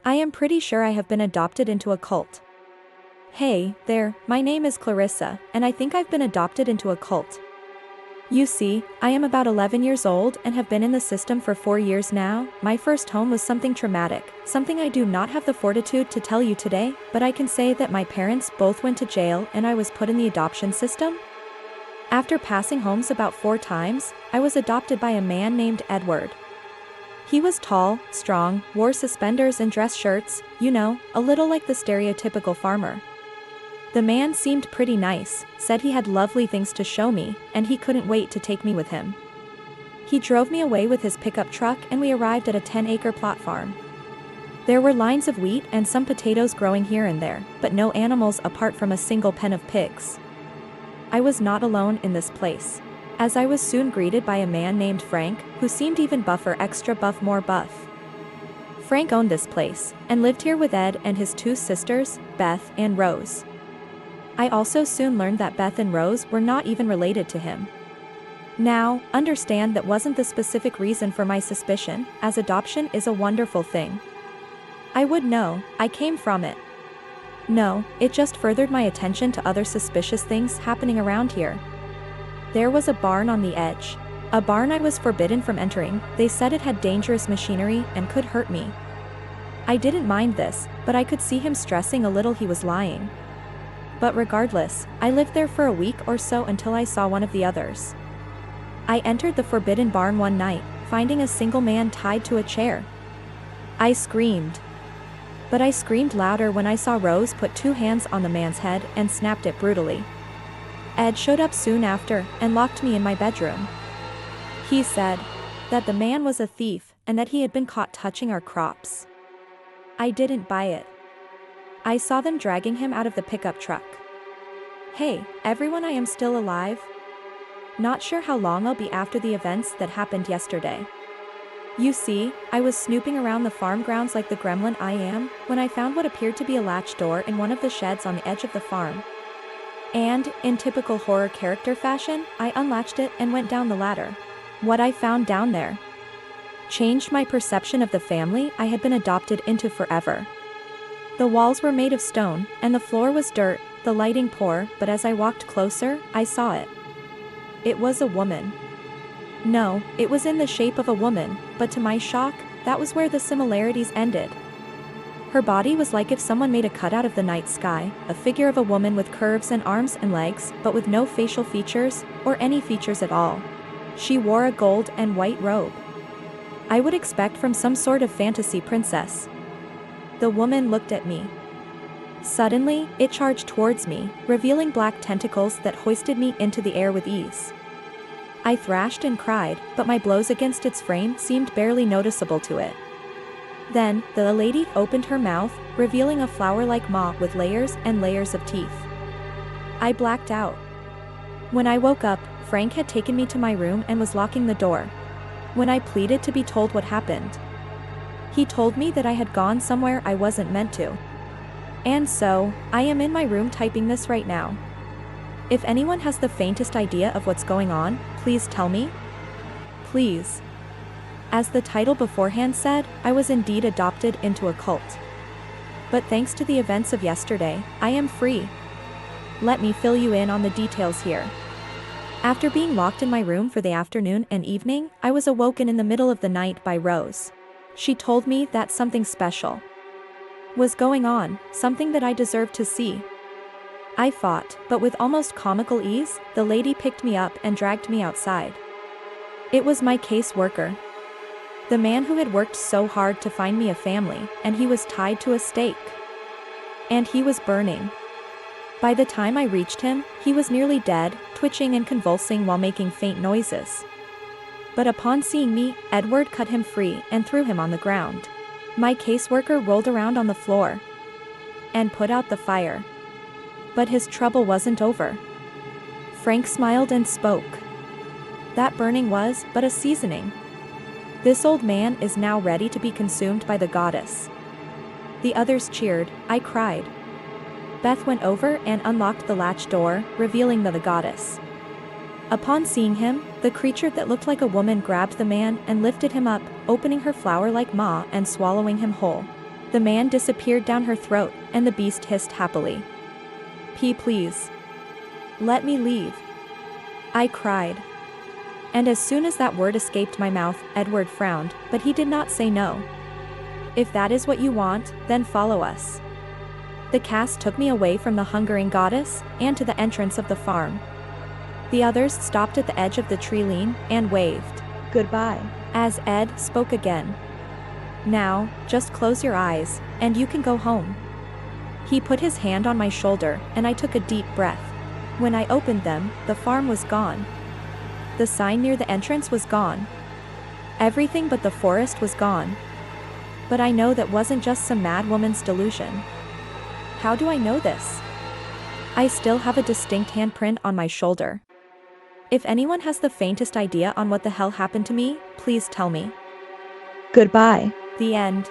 I am pretty sure I have been adopted into a cult. Hey, there, my name is Clarissa, and I think I've been adopted into a cult. You see, I am about 11 years old and have been in the system for 4 years now. My first home was something traumatic, something I do not have the fortitude to tell you today, but I can say that my parents both went to jail and I was put in the adoption system. After passing homes about 4 times, I was adopted by a man named Edward. He was tall, strong, wore suspenders and dress shirts, you know, a little like the stereotypical farmer. The man seemed pretty nice, said he had lovely things to show me, and he couldn't wait to take me with him. He drove me away with his pickup truck and we arrived at a 10-acre plot farm. There were lines of wheat and some potatoes growing here and there, but no animals apart from a single pen of pigs. I was not alone in this place, as I was soon greeted by a man named Frank, who seemed even buffer, extra buff, more buff. Frank owned this place, and lived here with Ed and his 2 sisters, Beth and Rose. I also soon learned that Beth and Rose were not even related to him. Now, understand that wasn't the specific reason for my suspicion, as adoption is a wonderful thing. I would know, I came from it. No, it just furthered my attention to other suspicious things happening around here. There was a barn on the edge. A barn I was forbidden from entering. They said it had dangerous machinery and could hurt me. I didn't mind this, but I could see him stressing a little. He was lying. But regardless, I lived there for a week or so until I saw one of the others. I entered the forbidden barn one night, finding a single man tied to a chair. I screamed. But I screamed louder when I saw Rose put 2 hands on the man's head and snapped it brutally. Ed showed up soon after and locked me in my bedroom. He said that the man was a thief and that he had been caught touching our crops. I didn't buy it. I saw them dragging him out of the pickup truck. Hey, everyone, I am still alive. Not sure how long I'll be after the events that happened yesterday. You see, I was snooping around the farm grounds like the gremlin I am, when I found what appeared to be a latch door in one of the sheds on the edge of the farm. And, in typical horror character fashion, I unlatched it and went down the ladder. What I found down there changed my perception of the family I had been adopted into forever. The walls were made of stone, and the floor was dirt, the lighting poor, but as I walked closer, I saw it. It was a woman. No, it was in the shape of a woman, but to my shock, that was where the similarities ended. Her body was like if someone made a cutout of the night sky, a figure of a woman with curves and arms and legs, but with no facial features, or any features at all. She wore a gold and white robe I would expect from some sort of fantasy princess. The woman looked at me. Suddenly, it charged towards me, revealing black tentacles that hoisted me into the air with ease. I thrashed and cried, but my blows against its frame seemed barely noticeable to it. Then, the lady opened her mouth, revealing a flower-like maw with layers and layers of teeth. I blacked out. When I woke up, Frank had taken me to my room and was locking the door. When I pleaded to be told what happened, he told me that I had gone somewhere I wasn't meant to. And so, I am in my room typing this right now. If anyone has the faintest idea of what's going on, please tell me. Please. As the title beforehand said, I was indeed adopted into a cult. But thanks to the events of yesterday, I am free. Let me fill you in on the details here. After being locked in my room for the afternoon and evening, I was awoken in the middle of the night by Rose. She told me that something special was going on, something that I deserved to see. I fought, but with almost comical ease, the lady picked me up and dragged me outside. It was my caseworker. The man who had worked so hard to find me a family, and he was tied to a stake. And he was burning. By the time I reached him, he was nearly dead, twitching and convulsing while making faint noises. But upon seeing me, Edward cut him free and threw him on the ground. My caseworker rolled around on the floor and put out the fire. But his trouble wasn't over. Frank smiled and spoke. That burning was but a seasoning. This old man is now ready to be consumed by the goddess. The others cheered. I cried. Beth went over and unlocked the latch door, revealing the goddess. Upon seeing him, the creature that looked like a woman grabbed the man and lifted him up, opening her flower-like maw and swallowing him whole. The man disappeared down her throat, and the beast hissed happily. Please. Let me leave. I cried. And as soon as that word escaped my mouth, Edward frowned, but he did not say no. If that is what you want, then follow us. The cast took me away from the hungering goddess, and to the entrance of the farm. The others stopped at the edge of the tree line, and waved Goodbye. as Ed spoke again. Now, just close your eyes, and you can go home. He put his hand on my shoulder, and I took a deep breath. When I opened them, the farm was gone. The sign near the entrance was gone. Everything but the forest was gone. But I know that wasn't just some mad woman's delusion. How do I know this? I still have a distinct handprint on my shoulder. If anyone has the faintest idea on what the hell happened to me, please tell me. Goodbye. The end.